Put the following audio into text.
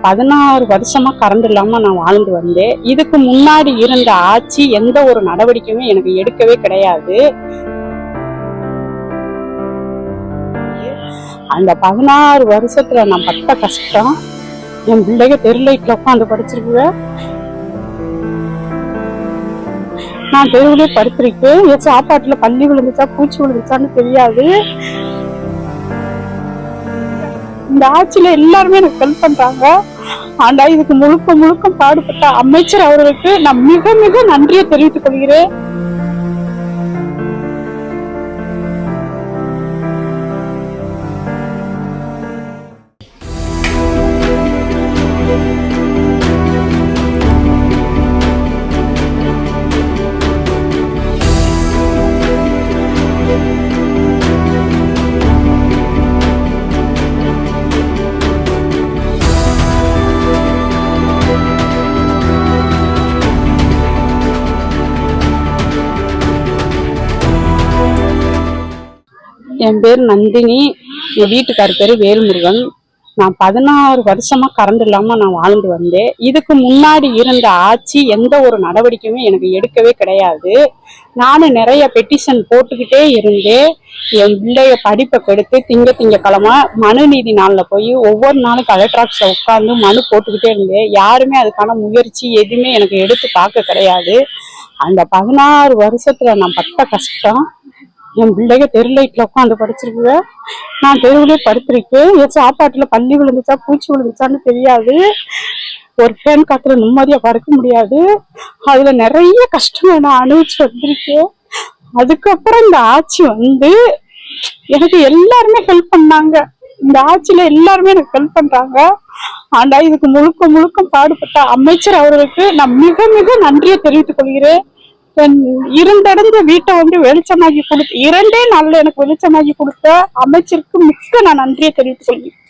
16 வருஷமா கரண்ட் இல்லாம நான் வாழ்ந்து வந்தேன். இதுக்கு முன்னாடி இருந்த ஆட்சி எந்த ஒரு நடவடிக்கையுமே எனக்கு எடுக்கவே கிடையாது. அந்த 16 வருஷத்துல நான் பட்ட கஷ்டம், என் பிள்ளைங்க தெருலைட்ல உட்காந்து படிச்சிருக்குவேன். நான் தெருவிலே படுத்திருக்கேன். என் சாப்பாட்டுல பள்ளி விழுந்துச்சா பூச்சி விழுந்துச்சான்னு தெரியாது. இந்த ஆட்சியில எல்லாருமே எனக்கு ஹெல்ப் பண்றாங்க. ஆனா இதுக்கு முழுக்க முழுக்க பாடுபட்ட அமைச்சர் அவர்களுக்கு நான் மிக மிக நன்றியை தெரிவித்துக் கொள்கிறேன். என் பேர் நந்தினி, என் வீட்டுக்காரர் பேரு வேல்முருகன். நான் 16 வருஷமா கரண்ட் இல்லாம நான் வாழ்ந்து வந்தேன். இதுக்கு முன்னாடி இருந்த ஆட்சி எந்த ஒரு நடவடிக்கையுமே எனக்கு எடுக்கவே கிடையாது. நானும் நிறைய பெட்டிஷன் போட்டுக்கிட்டே இருந்தேன். என் பிள்ளைய படிப்பை கெடுத்து திங்கக்கிழமை மனு நீதி நாளில் போய் ஒவ்வொரு நாளும் கலெக்டர் ஆஃபீஸில் உட்காந்து மனு போட்டுக்கிட்டே இருந்தேன். யாருமே அதுக்கான முயற்சி எதுவுமே எனக்கு எடுத்து பார்க்க கிடையாது. அந்த 16 வருஷத்துல நான் பட்ட கஷ்டம், என் பிள்ளைங்க தெருலைட்ல உட்காந்து படிச்சிருக்குவேன். நான் தெருவிலே படுத்திருக்கேன். என் சாப்பாட்டுல பள்ளி விழுந்துச்சா பூச்சி விழுந்துச்சான்னு தெரியாது. ஒரு ஃபேன் காத்துல நிம்மதியா படுக்க முடியாது. அதுல நிறைய கஷ்டம் நான் அனுபவிச்சு வந்திருக்கேன். அதுக்கப்புறம் இந்த ஆட்சி வந்து எனக்கு எல்லாருமே ஹெல்ப் பண்ணாங்க. இந்த ஆட்சியில எல்லாருமே எனக்கு ஹெல்ப் பண்றாங்க. ஆனா இதுக்கு முழுக்க முழுக்க பாடுபட்ட அமைச்சர் அவர்களுக்கு நான் மிக மிக நன்றியை தெரிவித்துக் கொள்கிறேன். இருந்தடைந்த வீட்டை வந்து வெளிச்சமாக்கி கொடுத்து 2 நாள்ல எனக்கு வெளிச்சமாக்கி கொடுத்த அமைச்சருக்கு மிக்க நான் நன்றியை தெரிவித்துக் கொள்கிறேன்.